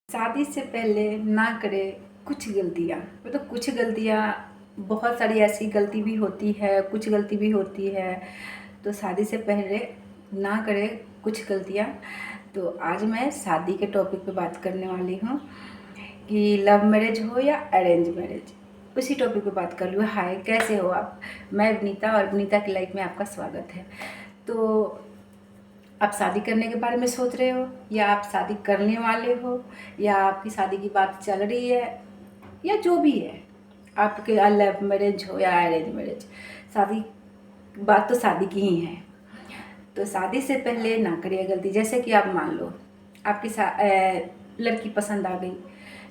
शादी से पहले ना करें कुछ गलतियाँ। मतलब कुछ गलतियाँ, बहुत सारी ऐसी गलती भी होती है, कुछ गलती भी होती है। तो शादी से पहले ना करें कुछ गलतियाँ। तो आज मैं शादी के टॉपिक पे बात करने वाली हूँ कि लव मैरिज हो या अरेंज मैरिज, उसी टॉपिक पे बात कर लूँ। हाय, कैसे हो आप? मैं विनीता, और विनीता की लाइफ में आपका स्वागत है। तो आप शादी करने के बारे में सोच रहे हो, या आप शादी करने वाले हो, या आपकी शादी की बात चल रही है, या जो भी है, आपके लव मैरिज हो या अरेंज मैरिज, शादी बात तो शादी की ही है। तो शादी से पहले ना करिए गलती। जैसे कि आप मान लो आपकी लड़की पसंद आ गई,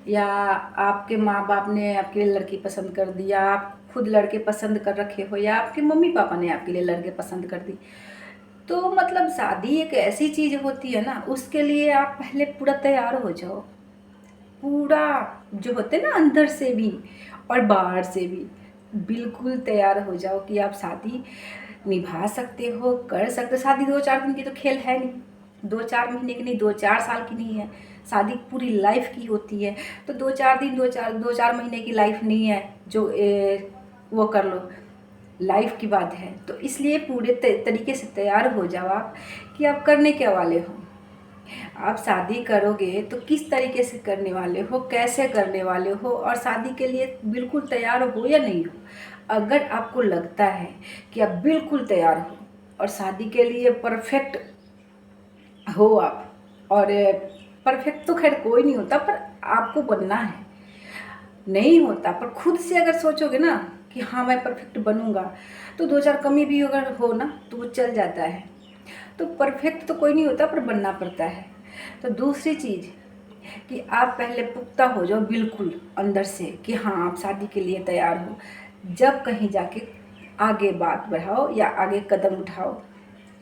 या आपके माँ बाप ने आपके लिए लड़की पसंद कर दी, या आप खुद लड़के पसंद कर रखे हो, या आपके मम्मी पापा ने आपके लिए लड़के पसंद कर दी। तो मतलब शादी एक ऐसी चीज़ होती है ना, उसके लिए आप पहले पूरा तैयार हो जाओ। पूरा जो होते हैं ना, अंदर से भी और बाहर से भी बिल्कुल तैयार हो जाओ कि आप शादी निभा सकते हो, कर सकते हो। शादी 2-4 दिन की तो खेल है नहीं, 2-4 महीने की नहीं, 2-4 साल की नहीं है। शादी पूरी लाइफ की होती है। तो 2-4 दिन, 2-4 महीने की लाइफ नहीं है जो वो कर लो, लाइफ की बात है। तो इसलिए पूरे तरीके से तैयार हो जाओ आप कि आप करने क्या वाले हो। आप शादी करोगे तो किस तरीके से करने वाले हो, कैसे करने वाले हो, और शादी के लिए बिल्कुल तैयार हो या नहीं हो। अगर आपको लगता है कि आप बिल्कुल तैयार हो और शादी के लिए परफेक्ट हो आप, और परफेक्ट तो खैर कोई नहीं होता, पर आपको बनना है, नहीं होता, पर खुद से अगर सोचोगे ना कि हाँ मैं परफेक्ट बनूंगा, तो 2-4 कमी भी अगर हो ना तो वो चल जाता है। तो परफेक्ट तो कोई नहीं होता, पर बनना पड़ता है। तो दूसरी चीज़ कि आप पहले पुख्ता हो जाओ बिल्कुल अंदर से कि हाँ आप शादी के लिए तैयार हो। जब कहीं जाके आगे बात बढ़ाओ या आगे कदम उठाओ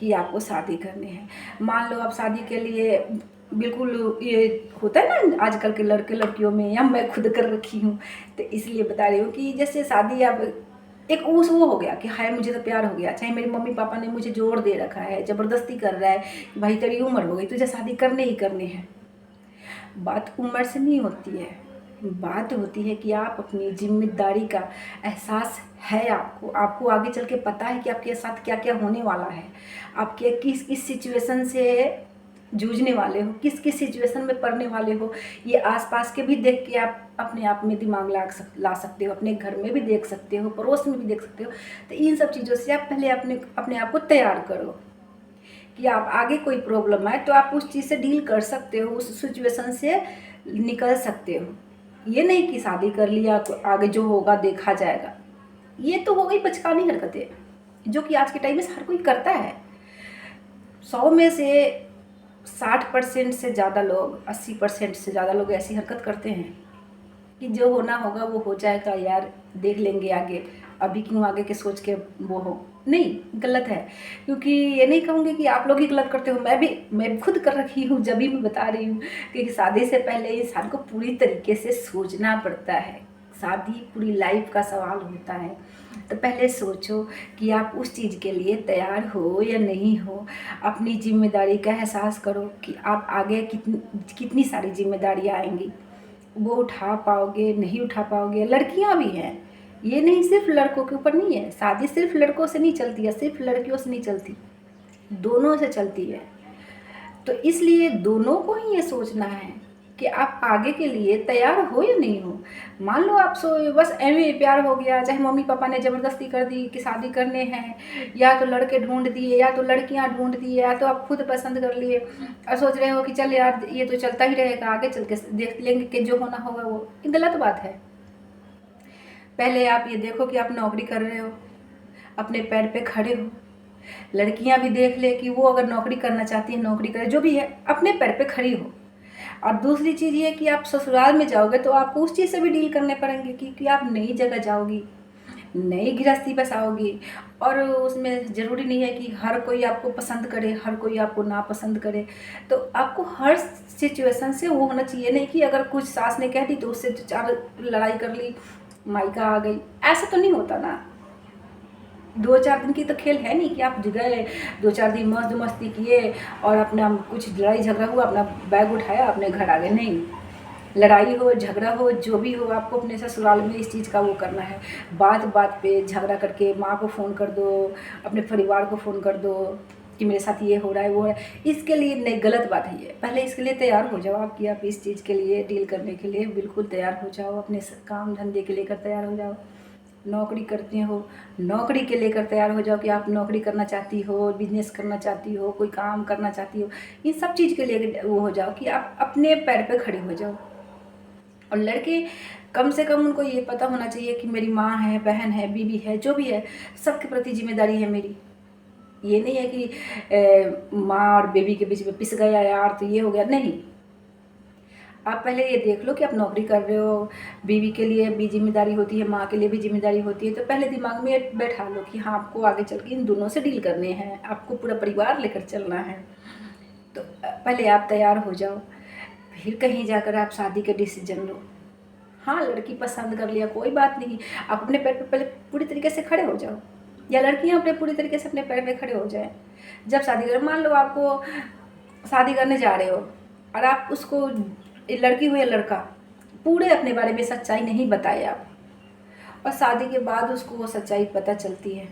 कि आपको शादी करनी है। मान लो आप शादी के लिए बिल्कुल, ये होता है ना आजकल के लड़के लड़कियों में, या मैं खुद कर रखी हूँ, तो इसलिए बता रही हूँ कि जैसे शादी अब एक उस वो हो गया कि हाय मुझे तो प्यार हो गया, चाहे मेरे मम्मी पापा ने मुझे जोर दे रखा है, ज़बरदस्ती कर रहा है कि भाई तेरी उम्र हो गई, तुझे शादी करने ही करनी है। बात उम्र से नहीं होती है, बात होती है कि आप अपनी जिम्मेदारी का एहसास है, आपको आपको आगे चल के पता है कि आपके साथ क्या क्या होने वाला है, आपके किस किस सिचुएशन से जूझने वाले हो, किस किस सिचुएशन में पड़ने वाले हो। ये आसपास के भी देख के आप अपने आप में दिमाग ला सकते हो, अपने घर में भी देख सकते हो, पड़ोस में भी देख सकते हो। तो इन सब चीज़ों से आप पहले अपने आप को तैयार करो कि आप आगे कोई प्रॉब्लम आए तो आप उस चीज़ से डील कर सकते हो, उस सिचुएशन से निकल सकते हो। ये नहीं कि शादी कर लिया तो आगे जो होगा देखा जाएगा। ये तो हो गई बचकानी हरकतें जो कि आज के टाइम में हर कोई करता है। 100 में से 60% से ज़्यादा लोग, 80% से ज़्यादा लोग ऐसी हरकत करते हैं कि जो होना होगा वो हो जाएगा यार, देख लेंगे आगे, अभी क्यों आगे के सोच के वो हो। नहीं, गलत है। क्योंकि ये नहीं कहूँगी कि आप लोग ही गलत करते हो, मैं भी खुद कर रखी हूँ, जब भी मैं बता रही हूँ कि शादी से पहले इंसान को पूरी तरीके से सोचना पड़ता है। शादी पूरी लाइफ का सवाल होता है। तो पहले सोचो कि आप उस चीज़ के लिए तैयार हो या नहीं हो। अपनी जिम्मेदारी का एहसास करो कि आप आगे कितनी सारी जिम्मेदारियाँ आएंगी, वो उठा पाओगे नहीं उठा पाओगे। लड़कियां भी हैं, ये नहीं सिर्फ लड़कों के ऊपर नहीं है। शादी सिर्फ लड़कों से नहीं चलती है, सिर्फ लड़कियों से नहीं चलती, दोनों से चलती है। तो इसलिए दोनों को ही ये सोचना है कि आप आगे के लिए तैयार हो या नहीं हो। मान लो आप बस एवं प्यार हो गया, चाहे मम्मी पापा ने ज़बरदस्ती कर दी कि शादी करने हैं, या तो लड़के ढूंढ दिए, या तो लड़कियां ढूंढ दी, या तो आप खुद पसंद कर लिए और सोच रहे हो कि चल यार ये तो चलता ही रहेगा, आगे चल के देख लेंगे कि जो होना होगा वो। ये गलत बात है। पहले आप ये देखो कि आप नौकरी कर रहे हो, अपने पैर पे खड़े हो। लड़कियां भी देख ले कि वो अगर नौकरी करना चाहती है, नौकरी करे, जो भी है, अपने पैर पे खड़ी हो। और दूसरी चीज़ ये कि आप ससुराल में जाओगे तो आपको उस चीज़ से भी डील करने पड़ेंगे, क्योंकि आप नई जगह जाओगी, नई गृहस्थी बसाओगी। और उसमें ज़रूरी नहीं है कि हर कोई आपको पसंद करे, हर कोई आपको ना पसंद करे। तो आपको हर सिचुएशन से वो होना चाहिए, नहीं कि अगर कुछ सास ने कह दी तो उससे 4 लड़ाई कर ली, मायका आ गई। ऐसा तो नहीं होता ना। 2-4 दिन की तो खेल है नहीं कि आप गए, 2-4 दिन मस्ती किए और अपना कुछ लड़ाई झगड़ा हुआ, अपना बैग उठाया, अपने घर आ गए। नहीं, लड़ाई हो झगड़ा हो जो भी हो, आपको अपने ससुराल में इस चीज़ का वो करना है। बात बात पे झगड़ा करके माँ को फ़ोन कर दो, अपने परिवार को फ़ोन कर दो कि मेरे साथ ये हो रहा है वो है, इसके लिए नहीं, गलत बात है ये। पहले इसके लिए तैयार हो जाओ आप कि आप इस चीज़ के लिए डील करने के लिए बिल्कुल तैयार हो जाओ। अपने काम धंधे के लेकर तैयार हो जाओ। नौकरी करते हो, नौकरी के लेकर तैयार हो जाओ कि आप नौकरी करना चाहती हो, बिजनेस करना चाहती हो, कोई काम करना चाहती हो। इन सब चीज़ के लिए वो हो जाओ कि आप अपने पैर पे खड़े हो जाओ। और लड़के कम से कम उनको ये पता होना चाहिए कि मेरी माँ है, बहन है, बीवी है, जो भी है, सबके प्रति जिम्मेदारी है मेरी। ये नहीं है कि माँ और बेबी के बीच में पिस गया यार तो ये हो गया, नहीं। आप पहले ये देख लो कि आप नौकरी कर रहे हो, बीवी के लिए भी जिम्मेदारी होती है, माँ के लिए भी जिम्मेदारी होती है, तो पहले दिमाग में बैठा लो कि हाँ आपको आगे चल के इन दोनों से डील करने हैं, आपको पूरा परिवार लेकर चलना है। तो पहले आप तैयार हो जाओ, फिर कहीं जाकर आप शादी का डिसीजन लो। हाँ, लड़की पसंद कर लिया कोई बात नहीं, आप अपने पैर पे पहले पूरी तरीके से खड़े हो जाओ, या लड़कियाँ अपने पूरी तरीके से अपने पैर पे खड़े हो जाए। जब शादी करें, मान लो आपको शादी करने जा रहे हो और आप उसको, लड़की हो या लड़का, पूरे अपने बारे में सच्चाई नहीं बताए आप, और शादी के बाद उसको वो सच्चाई पता चलती है,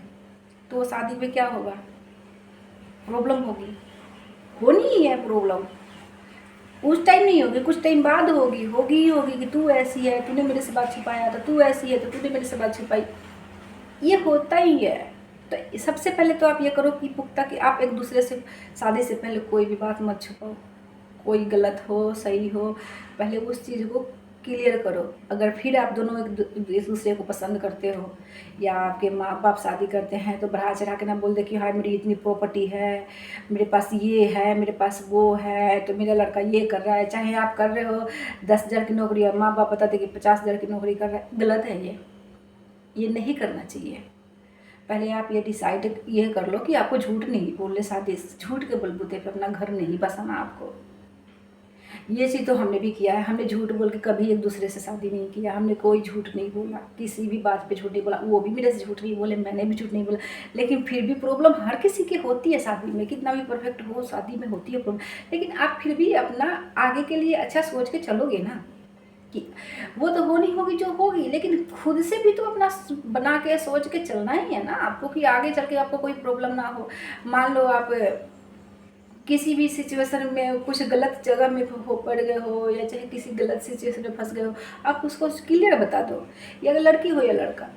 तो वो शादी में क्या होगा, प्रॉब्लम होगी, होनी ही है प्रॉब्लम। उस टाइम नहीं होगी, कुछ टाइम बाद होगी, होगी ही होगी कि तू ऐसी है, तूने मेरे से बात छुपाया था, तू ऐसी है तो तूने मेरे से बात छुपाई, ये होता ही है। तो सबसे पहले तो आप ये करो कि पुख्ता कि आप एक दूसरे से शादी से पहले कोई भी बात मत छुपाओ, कोई गलत हो सही हो, पहले उस चीज़ को क्लियर करो। अगर फिर आप दोनों एक दूसरे को पसंद करते हो, या आपके माँ बाप शादी करते हैं तो बढ़ा चढ़ा के ना बोल दे कि हाँ मेरी इतनी प्रॉपर्टी है, मेरे पास ये है, मेरे पास वो है, तो मेरा लड़का ये कर रहा है। चाहे आप कर रहे हो 10,000 की नौकरी और माँ बाप बताते कि 50,000 की नौकरी कर रहा है, गलत है ये नहीं करना चाहिए। पहले आप ये डिसाइड ये कर लो कि आपको झूठ नहीं बोलने, शादी झूठ के बलबूते पे अपना घर नहीं बसाना आपको। ये चीज़ तो हमने भी किया है, हमने झूठ बोल के कभी एक दूसरे से शादी नहीं किया, हमने कोई झूठ नहीं बोला, किसी भी बात पे झूठ नहीं बोला, वो भी मेरे से झूठ नहीं बोले, मैंने भी झूठ नहीं बोला। लेकिन फिर भी प्रॉब्लम हर किसी की होती है शादी में, कितना भी परफेक्ट हो शादी में होती है प्रॉब्लम। लेकिन आप फिर भी अपना आगे के लिए अच्छा सोच के चलोगे ना, कि वो तो होनी होगी जो होगी, लेकिन खुद से भी तो अपना बना के सोच के चलना ही है ना आपको, कि आगे चल के आपको कोई प्रॉब्लम ना हो। मान लो आप किसी भी सिचुएशन में कुछ गलत जगह में हो पड़ गए हो, या चाहे किसी गलत सिचुएशन में फंस गए हो, आप उसको क्लियर बता दो, या अगर लड़की हो या लड़का,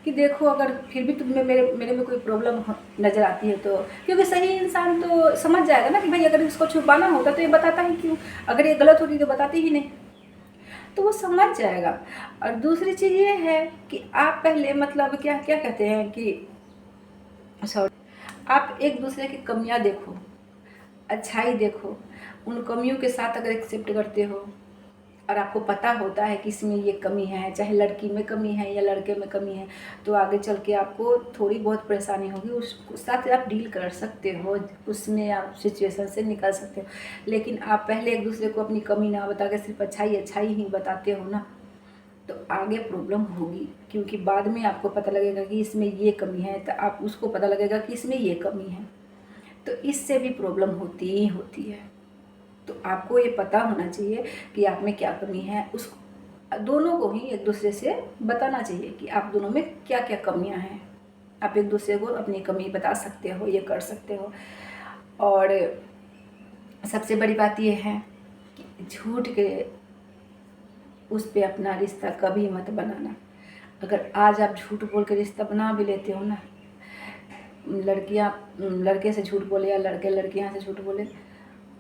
कि देखो अगर फिर भी तुम्हें मेरे में कोई प्रॉब्लम नज़र आती है तो, क्योंकि सही इंसान तो समझ जाएगा ना कि भाई अगर इसको छुपाना होता तो ये बताता ही क्यों, अगर ये गलत होती तो बताती ही नहीं, तो वो समझ जाएगा। और दूसरी चीज़ ये है कि आप पहले मतलब क्या क्या कहते हैं कि सॉरी, आप एक दूसरे की कमियां देखो, अच्छाई देखो, उन कमियों के साथ अगर एक्सेप्ट करते हो और आपको पता होता है कि इसमें ये कमी है, चाहे लड़की में कमी है या लड़के में कमी है, तो आगे चल के आपको थोड़ी बहुत परेशानी होगी, उस साथ आप डील कर सकते हो, उसमें आप सिचुएशन से निकल सकते हो। लेकिन आप पहले एक दूसरे को अपनी कमी ना बता के सिर्फ अच्छाई अच्छाई ही बताते हो ना, तो आगे प्रॉब्लम होगी, क्योंकि बाद में आपको पता लगेगा कि इसमें ये कमी है, तो आप उसको पता लगेगा कि इसमें ये कमी है, तो इससे भी प्रॉब्लम होती ही होती है। तो आपको ये पता होना चाहिए कि आप में क्या कमी है, उस दोनों को ही एक दूसरे से बताना चाहिए कि आप दोनों में क्या क्या कमियां हैं। आप एक दूसरे को अपनी कमी बता सकते हो, ये कर सकते हो। और सबसे बड़ी बात ये है कि झूठ के उस पे अपना रिश्ता कभी मत बनाना। अगर आज आप झूठ बोल के रिश्ता बना भी लेते हो ना, लड़कियां लड़के से झूठ बोले या लड़के लड़कियां से झूठ बोले,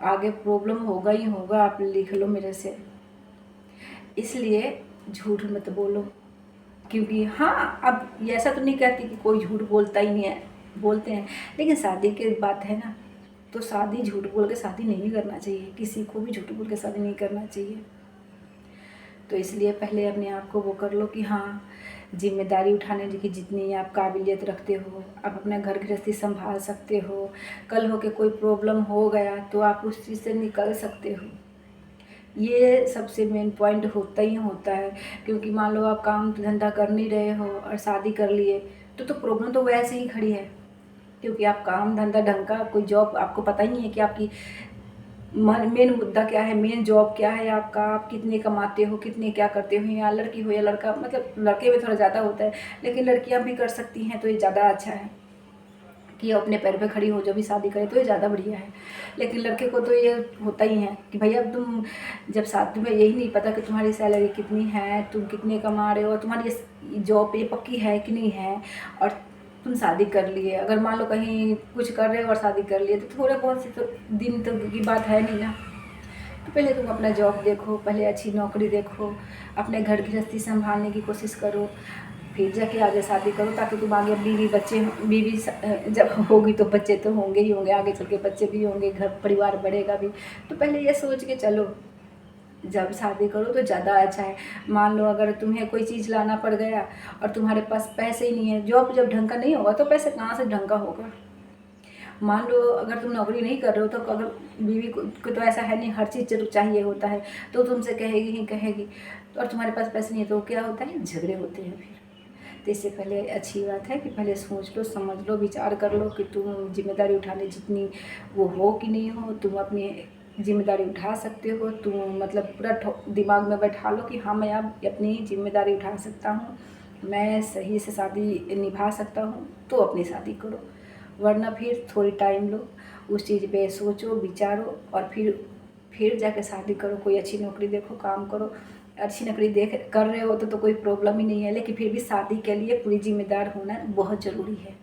आगे प्रॉब्लम होगा ही होगा, आप लिख लो मेरे से। इसलिए झूठ मत बोलो, क्योंकि हाँ, अब ये ऐसा तो नहीं कहती कि कोई झूठ बोलता ही नहीं है, बोलते हैं, लेकिन शादी की बात है ना, तो शादी झूठ बोल के शादी नहीं करना चाहिए, किसी को भी झूठ बोल के शादी नहीं करना चाहिए। तो इसलिए पहले अपने आप को वो कर लो कि हाँ, जिम्मेदारी उठाने की जितनी आप काबिलियत रखते हो, आप अपना घर गृहस्थी संभाल सकते हो, कल हो के कोई प्रॉब्लम हो गया तो आप उस चीज़ से निकल सकते हो। ये सबसे मेन पॉइंट होता ही होता है, क्योंकि मान लो आप काम धंधा कर नहीं रहे हो और शादी कर लिए, तो प्रॉब्लम तो वैसे ही खड़ी है, क्योंकि आप काम धंधा ढंग का कोई जॉब आपको पता ही नहीं है कि आपकी मेन मुद्दा क्या है, मेन जॉब क्या है आपका, आप कितने कमाते हो, कितने क्या करते हो, या लड़की हो या लड़का, मतलब लड़के में थोड़ा ज़्यादा होता है, लेकिन लड़कियां भी कर सकती हैं तो ये ज़्यादा अच्छा है कि अपने पैर पे खड़ी हो, जो भी शादी करे तो ये ज़्यादा बढ़िया है। लेकिन लड़के को तो ये होता ही है कि भैया अब तुम जब शादी में यही नहीं पता कि तुम्हारी सैलरी कितनी है, तुम कितने कमा रहे हो, तुम्हारी जॉब ये पक्की है कि नहीं है, और तुम शादी कर लिए, अगर मान लो कहीं कुछ कर रहे हो और शादी कर लिए तो थोड़े बहुत से तो दिन तो की बात है नहीं ना। तो पहले तुम अपना जॉब देखो, पहले अच्छी नौकरी देखो, अपने घर गृहस्थी संभालने की कोशिश करो, फिर जाके आगे शादी करो, ताकि तुम आगे बीवी बच्चे बीवी जब होगी तो बच्चे तो होंगे ही होंगे, आगे चल के बच्चे भी होंगे, घर परिवार बढ़ेगा भी। तो पहले ये सोच के चलो, जब शादी करो तो ज़्यादा अच्छा है। मान लो अगर तुम्हें कोई चीज़ लाना पड़ गया और तुम्हारे पास पैसे ही नहीं है, जॉब जब ढंग का नहीं होगा तो पैसे कहाँ से ढंग का होगा। मान लो अगर तुम नौकरी नहीं कर रहे हो तो अगर बीवी को तो ऐसा है नहीं, हर चीज़ जरूर चाहिए होता है, तो तुमसे कहेगी ही कहेगी, और तुम्हारे पास पैसे नहीं है तो क्या होता है, झगड़े होते हैं फिर। तो इससे पहले अच्छी बात है कि पहले सोच लो, समझ लो, विचार कर लो कि तुम जिम्मेदारी उठाने जितनी वो हो कि नहीं हो, तुम अपनी जिम्मेदारी उठा सकते हो, तुम मतलब पूरा दिमाग में बैठा लो कि हाँ मैं अब अपनी जिम्मेदारी उठा सकता हूँ, मैं सही से शादी निभा सकता हूँ, तो अपनी शादी करो। वरना फिर थोड़ी टाइम लो, उस चीज़ पे सोचो, विचारो, और फिर जाके शादी करो। कोई अच्छी नौकरी देखो, काम करो। अच्छी नौकरी देख कर रहे हो तो कोई प्रॉब्लम ही नहीं है, लेकिन फिर भी शादी के लिए पूरी जिम्मेदार होना बहुत ज़रूरी है।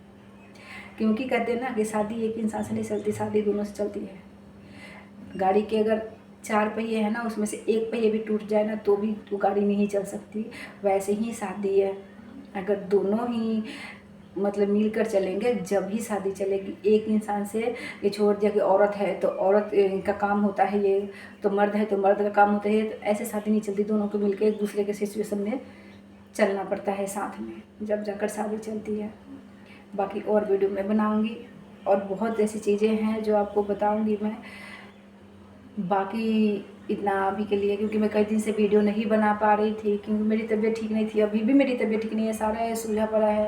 क्योंकि कहते हैं ना कि शादी एक इंसान से नहीं चलती, शादी दोनों से चलती है। गाड़ी के अगर 4 पहिए हैं ना, उसमें से एक पहिए भी टूट जाए ना तो भी तो गाड़ी नहीं चल सकती। वैसे ही शादी है, अगर दोनों ही मतलब मिलकर चलेंगे जब ही शादी चलेगी। एक इंसान से ये छोड़ दिया कि औरत है तो औरत का काम होता है ये, तो मर्द है तो मर्द का काम होता है, तो ऐसे शादी नहीं चलती। दोनों को मिलकर एक दूसरे के सिचुएशन में चलना पड़ता है साथ में, जब जाकर शादी चलती है। बाकी और वीडियो मैं बनाऊंगी और बहुत ऐसी चीज़ें हैं जो आपको बताऊंगी मैं। बाकी इतना अभी के लिए, क्योंकि मैं कई दिन से वीडियो नहीं बना पा रही थी, क्योंकि मेरी तबीयत ठीक नहीं थी। अभी भी मेरी तबीयत ठीक नहीं है, सारा सूझा पड़ा है,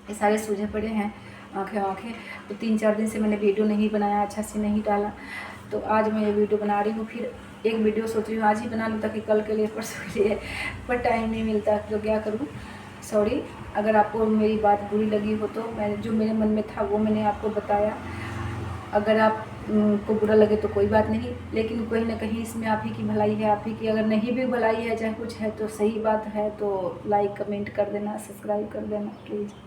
ये सारे सूझे पड़े हैं आँखें। तो 3-4 दिन से मैंने वीडियो नहीं बनाया, अच्छा से नहीं डाला। तो आज मैं ये वीडियो बना रही हूँ। फिर एक वीडियो सोच रही हूँ आज ही बना लूँ ताकि कल के लिए, परसों के लिए, पर टाइम नहीं मिलता तो क्या करूँ। सॉरी अगर आपको मेरी बात बुरी लगी हो तो मैं जो मेरे मन में था वो मैंने आपको बताया। अगर आप को बुरा लगे तो कोई बात नहीं, लेकिन कहीं ना कहीं इसमें आप ही की भलाई है, आप ही की अगर नहीं भी भलाई है, चाहे कुछ है तो सही बात है, तो लाइक कमेंट कर देना, सब्सक्राइब कर देना प्लीज़।